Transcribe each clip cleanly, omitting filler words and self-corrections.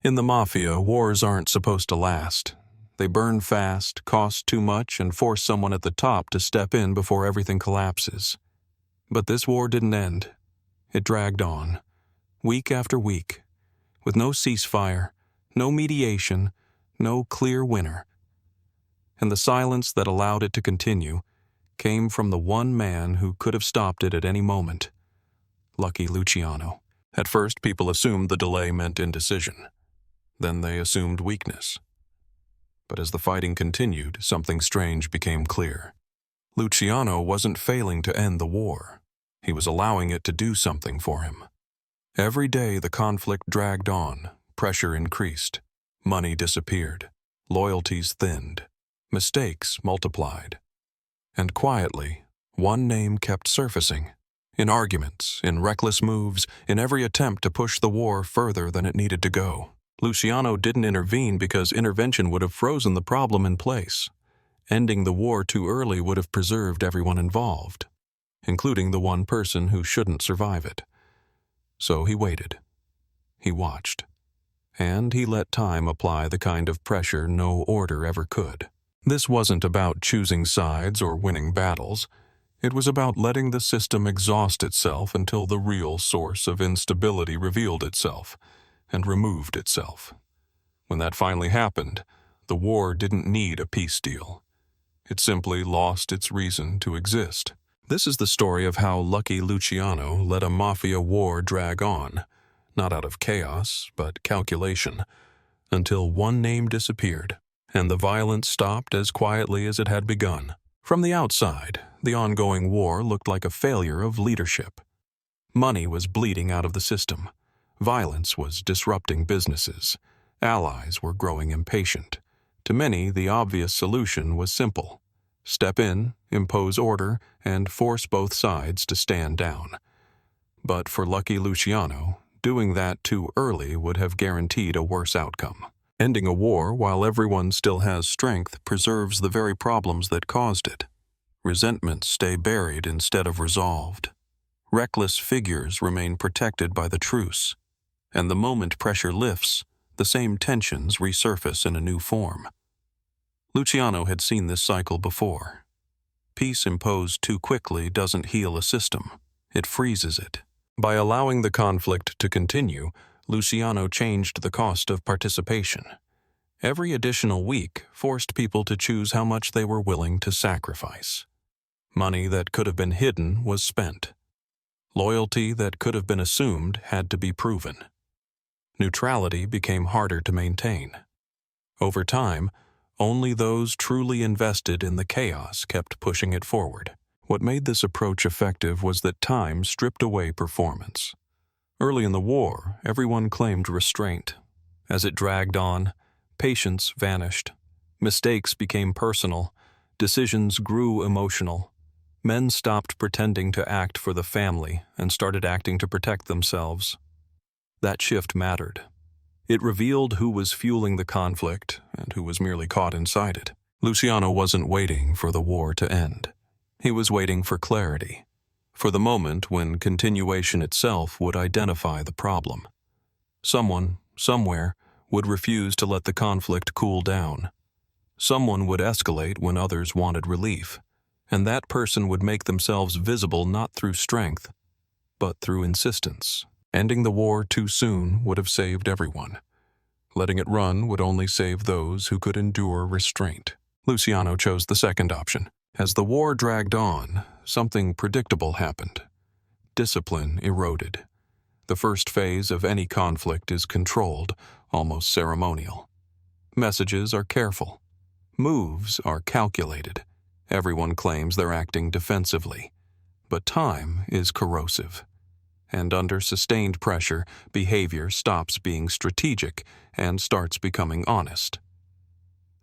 In the Mafia, wars aren't supposed to last. They burn fast, cost too much, and force someone at the top to step in before everything collapses. But this war didn't end. It dragged on, week after week, with no ceasefire, no mediation, no clear winner. And the silence that allowed it to continue came from the one man who could have stopped it at any moment: Lucky Luciano. At first, people assumed the delay meant indecision. Then they assumed weakness. But as the fighting continued, something strange became clear. Luciano wasn't failing to end the war. He was allowing it to do something for him. Every day the conflict dragged on, pressure increased, money disappeared, loyalties thinned, mistakes multiplied. And quietly, one name kept surfacing. In arguments, in reckless moves, in every attempt to push the war further than it needed to go. Luciano didn't intervene because intervention would have frozen the problem in place. Ending the war too early would have preserved everyone involved, including the one person who shouldn't survive it. So he waited. He watched. And he let time apply the kind of pressure no order ever could. This wasn't about choosing sides or winning battles. It was about letting the system exhaust itself until the real source of instability revealed itself and removed itself. When that finally happened, the war didn't need a peace deal. It simply lost its reason to exist. This is the story of how Lucky Luciano let a Mafia war drag on, not out of chaos, but calculation, until one name disappeared, and the violence stopped as quietly as it had begun. From the outside, the ongoing war looked like a failure of leadership. Money was bleeding out of the system. Violence was disrupting businesses. Allies were growing impatient. To many, the obvious solution was simple: step in, impose order, and force both sides to stand down. But for Lucky Luciano, doing that too early would have guaranteed a worse outcome. Ending a war while everyone still has strength preserves the very problems that caused it. Resentments stay buried instead of resolved. Reckless figures remain protected by the truce. And the moment pressure lifts, the same tensions resurface in a new form. Luciano had seen this cycle before. Peace imposed too quickly doesn't heal a system. It freezes it. By allowing the conflict to continue, Luciano changed the cost of participation. Every additional week forced people to choose how much they were willing to sacrifice. Money that could have been hidden was spent. Loyalty that could have been assumed had to be proven. Neutrality became harder to maintain. Over time, only those truly invested in the chaos kept pushing it forward. What made this approach effective was that time stripped away performance. Early in the war, everyone claimed restraint. As it dragged on, patience vanished. Mistakes became personal. Decisions grew emotional. Men stopped pretending to act for the family and started acting to protect themselves. That shift mattered. It revealed who was fueling the conflict and who was merely caught inside it. Luciano wasn't waiting for the war to end. He was waiting for clarity, for the moment when continuation itself would identify the problem. Someone, somewhere, would refuse to let the conflict cool down. Someone would escalate when others wanted relief, and that person would make themselves visible not through strength, but through insistence. Ending the war too soon would have saved everyone. Letting it run would only save those who could endure restraint. Luciano chose the second option. As the war dragged on, something predictable happened. Discipline eroded. The first phase of any conflict is controlled, almost ceremonial. Messages are careful. Moves are calculated. Everyone claims they're acting defensively. But time is corrosive. And under sustained pressure, behavior stops being strategic and starts becoming honest.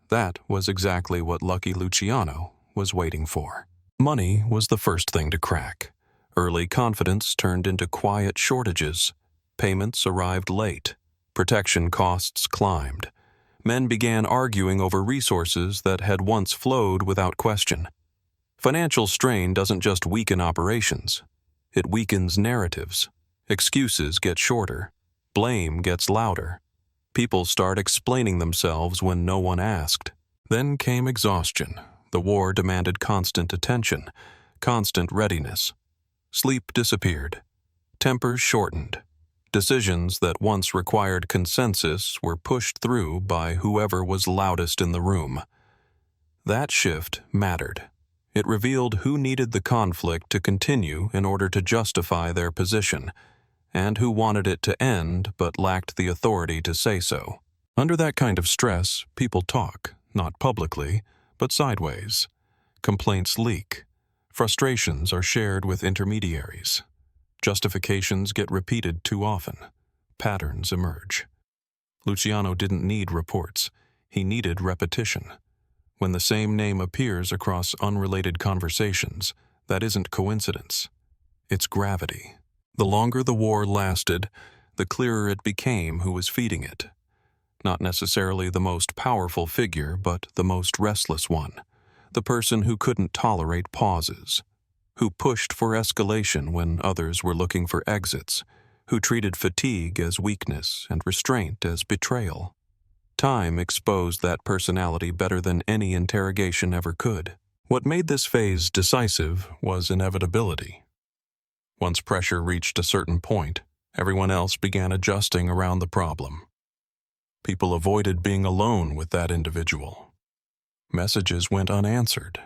That was exactly what Lucky Luciano was waiting for. Money was the first thing to crack. Early confidence turned into quiet shortages. Payments arrived late. Protection costs climbed. Men began arguing over resources that had once flowed without question. Financial strain doesn't just weaken operations. It weakens narratives. Excuses get shorter. Blame gets louder. People start explaining themselves when no one asked. Then came exhaustion. The war demanded constant attention, constant readiness. Sleep disappeared. Tempers shortened. Decisions that once required consensus were pushed through by whoever was loudest in the room. That shift mattered. It revealed who needed the conflict to continue in order to justify their position, and who wanted it to end but lacked the authority to say so. Under that kind of stress, people talk, not publicly, but sideways. Complaints leak. Frustrations are shared with intermediaries. Justifications get repeated too often. Patterns emerge. Luciano didn't need reports. He needed repetition. When the same name appears across unrelated conversations, that isn't coincidence. It's gravity. The longer the war lasted, the clearer it became who was feeding it. Not necessarily the most powerful figure, but the most restless one. The person who couldn't tolerate pauses. Who pushed for escalation when others were looking for exits. Who treated fatigue as weakness and restraint as betrayal. Time exposed that personality better than any interrogation ever could. What made this phase decisive was inevitability. Once pressure reached a certain point, everyone else began adjusting around the problem. People avoided being alone with that individual. Messages went unanswered.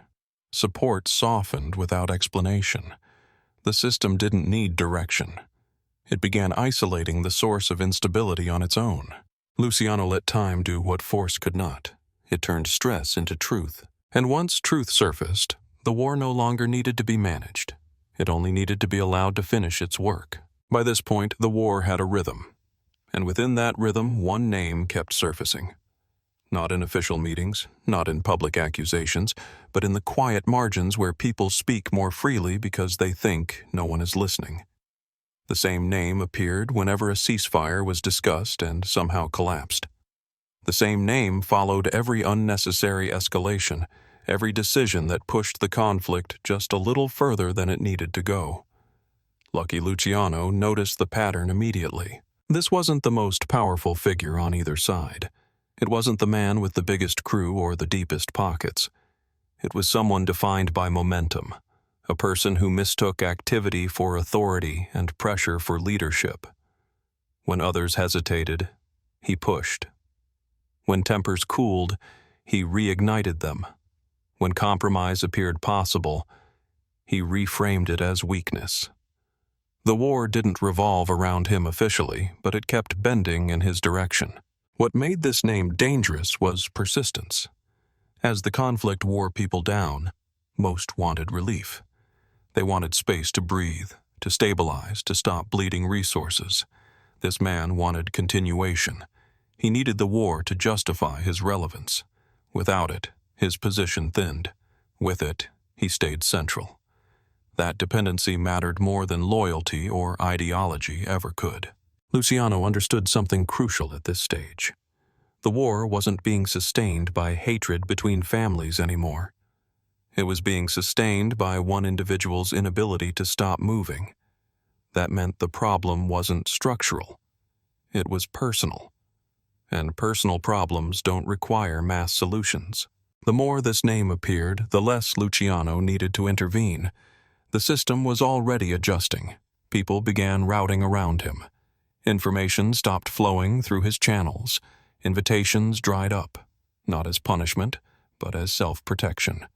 Support softened without explanation. The system didn't need direction. It began isolating the source of instability on its own. Luciano let time do what force could not. It turned stress into truth. And once truth surfaced, the war no longer needed to be managed. It only needed to be allowed to finish its work. By this point, the war had a rhythm. And within that rhythm, one name kept surfacing. Not in official meetings, not in public accusations, but in the quiet margins where people speak more freely because they think no one is listening. The same name appeared whenever a ceasefire was discussed and somehow collapsed. The same name followed every unnecessary escalation, every decision that pushed the conflict just a little further than it needed to go. Lucky Luciano noticed the pattern immediately. This wasn't the most powerful figure on either side. It wasn't the man with the biggest crew or the deepest pockets. It was someone defined by momentum, a person who mistook activity for authority and pressure for leadership. When others hesitated, he pushed. When tempers cooled, he reignited them. When compromise appeared possible, he reframed it as weakness. The war didn't revolve around him officially, but it kept bending in his direction. What made this name dangerous was persistence. As the conflict wore people down, most wanted relief. They wanted space to breathe, to stabilize, to stop bleeding resources. This man wanted continuation. He needed the war to justify his relevance. Without it, his position thinned. With it, he stayed central. That dependency mattered more than loyalty or ideology ever could. Luciano understood something crucial at this stage. The war wasn't being sustained by hatred between families anymore. It was being sustained by one individual's inability to stop moving. That meant the problem wasn't structural. It was personal. And personal problems don't require mass solutions. The more this name appeared, the less Luciano needed to intervene. The system was already adjusting. People began routing around him. Information stopped flowing through his channels. Invitations dried up, not as punishment, but as self-protection.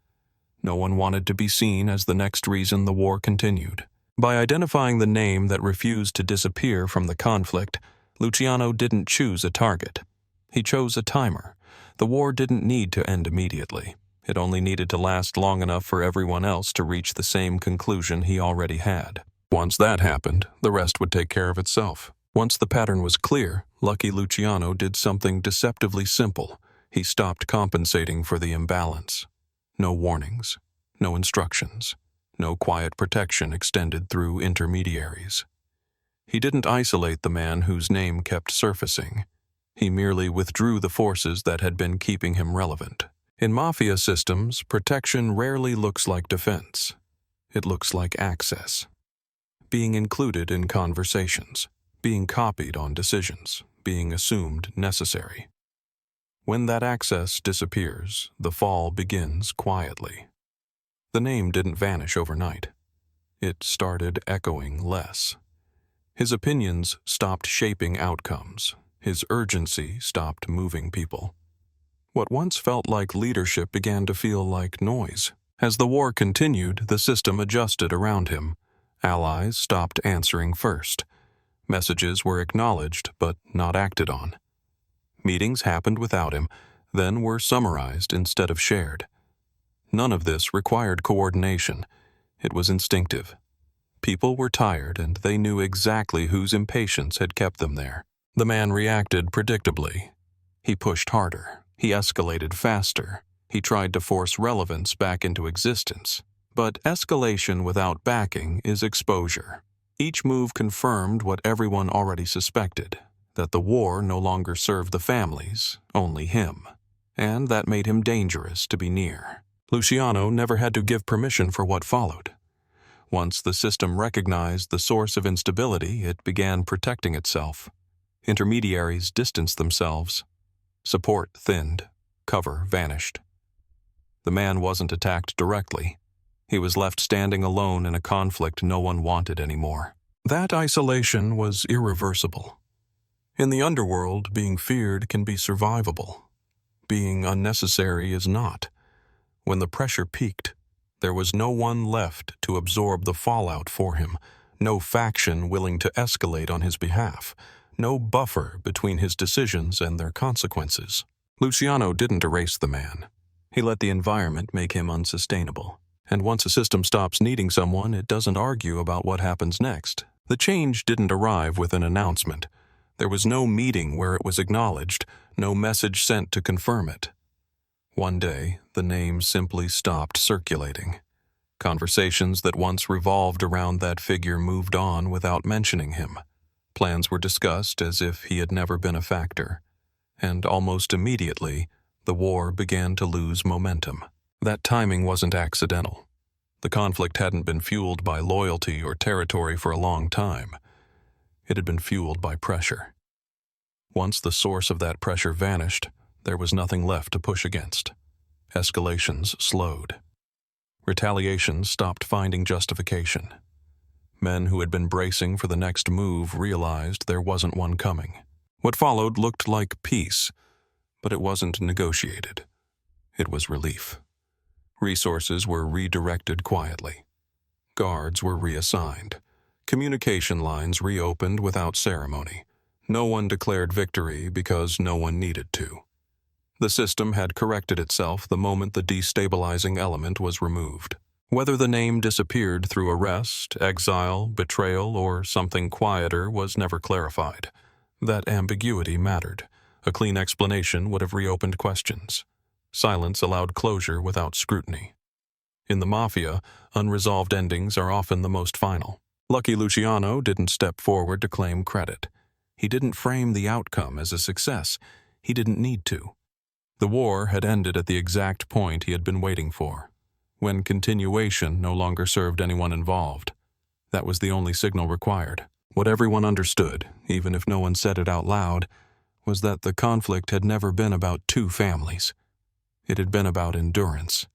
No one wanted to be seen as the next reason the war continued. By identifying the name that refused to disappear from the conflict, Luciano didn't choose a target. He chose a timer. The war didn't need to end immediately. It only needed to last long enough for everyone else to reach the same conclusion he already had. Once that happened, the rest would take care of itself. Once the pattern was clear, Lucky Luciano did something deceptively simple. He stopped compensating for the imbalance. No warnings, no instructions, no quiet protection extended through intermediaries. He didn't isolate the man whose name kept surfacing. He merely withdrew the forces that had been keeping him relevant. In Mafia systems, protection rarely looks like defense. It looks like access. Being included in conversations, being copied on decisions, being assumed necessary. When that access disappears, the fall begins quietly. The name didn't vanish overnight. It started echoing less. His opinions stopped shaping outcomes. His urgency stopped moving people. What once felt like leadership began to feel like noise. As the war continued, the system adjusted around him. Allies stopped answering first. Messages were acknowledged but not acted on. Meetings happened without him, then were summarized instead of shared. None of this required coordination. It was instinctive. People were tired, and they knew exactly whose impatience had kept them there. The man reacted predictably. He pushed harder. He escalated faster. He tried to force relevance back into existence. But escalation without backing is exposure. Each move confirmed what everyone already suspected, that the war no longer served the families, only him. And that made him dangerous to be near. Luciano never had to give permission for what followed. Once the system recognized the source of instability, it began protecting itself. Intermediaries distanced themselves. Support thinned. Cover vanished. The man wasn't attacked directly. He was left standing alone in a conflict no one wanted anymore. That isolation was irreversible. In the underworld, being feared can be survivable. Being unnecessary is not. When the pressure peaked, there was no one left to absorb the fallout for him, no faction willing to escalate on his behalf, no buffer between his decisions and their consequences. Luciano didn't erase the man. He let the environment make him unsustainable. And once a system stops needing someone, it doesn't argue about what happens next. The change didn't arrive with an announcement. There was no meeting where it was acknowledged, no message sent to confirm it. One day, the name simply stopped circulating. Conversations that once revolved around that figure moved on without mentioning him. Plans were discussed as if he had never been a factor. And almost immediately, the war began to lose momentum. That timing wasn't accidental. The conflict hadn't been fueled by loyalty or territory for a long time. It had been fueled by pressure. Once the source of that pressure vanished, there was nothing left to push against. Escalations slowed. Retaliations stopped finding justification. Men who had been bracing for the next move realized there wasn't one coming. What followed looked like peace, but it wasn't negotiated. It was relief. Resources were redirected quietly. Guards were reassigned. Communication lines reopened without ceremony. No one declared victory because no one needed to. The system had corrected itself the moment the destabilizing element was removed. Whether the name disappeared through arrest, exile, betrayal, or something quieter was never clarified. That ambiguity mattered. A clean explanation would have reopened questions. Silence allowed closure without scrutiny. In the Mafia, unresolved endings are often the most final. Lucky Luciano didn't step forward to claim credit. He didn't frame the outcome as a success. He didn't need to. The war had ended at the exact point he had been waiting for, when continuation no longer served anyone involved. That was the only signal required. What everyone understood, even if no one said it out loud, was that the conflict had never been about two families. It had been about endurance.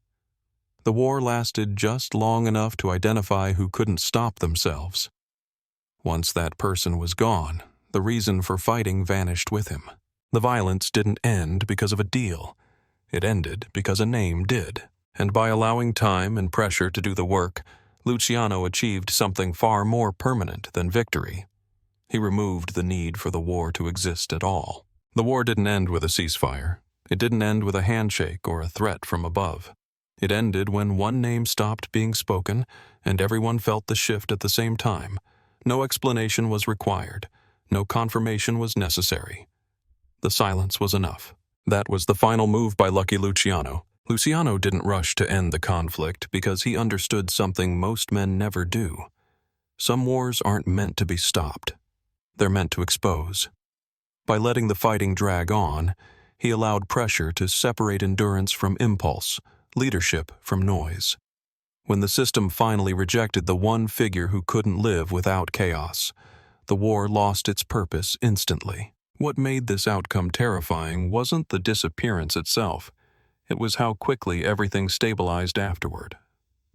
The war lasted just long enough to identify who couldn't stop themselves. Once that person was gone, the reason for fighting vanished with him. The violence didn't end because of a deal. It ended because a name did. And by allowing time and pressure to do the work, Luciano achieved something far more permanent than victory. He removed the need for the war to exist at all. The war didn't end with a ceasefire. It didn't end with a handshake or a threat from above. It ended when one name stopped being spoken and everyone felt the shift at the same time. No explanation was required. No confirmation was necessary. The silence was enough. That was the final move by Lucky Luciano. Luciano didn't rush to end the conflict because he understood something most men never do. Some wars aren't meant to be stopped. They're meant to expose. By letting the fighting drag on, he allowed pressure to separate endurance from impulse, leadership from noise. When the system finally rejected the one figure who couldn't live without chaos, the war lost its purpose instantly. What made this outcome terrifying wasn't the disappearance itself. It was how quickly everything stabilized afterward.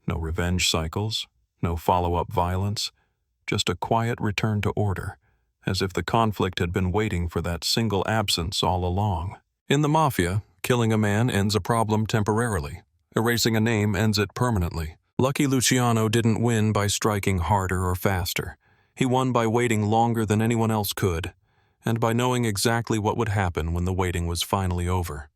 No revenge cycles, no follow-up violence, just a quiet return to order, as if the conflict had been waiting for that single absence all along. In the Mafia, killing a man ends a problem temporarily. Erasing a name ends it permanently. Lucky Luciano didn't win by striking harder or faster. He won by waiting longer than anyone else could, and by knowing exactly what would happen when the waiting was finally over.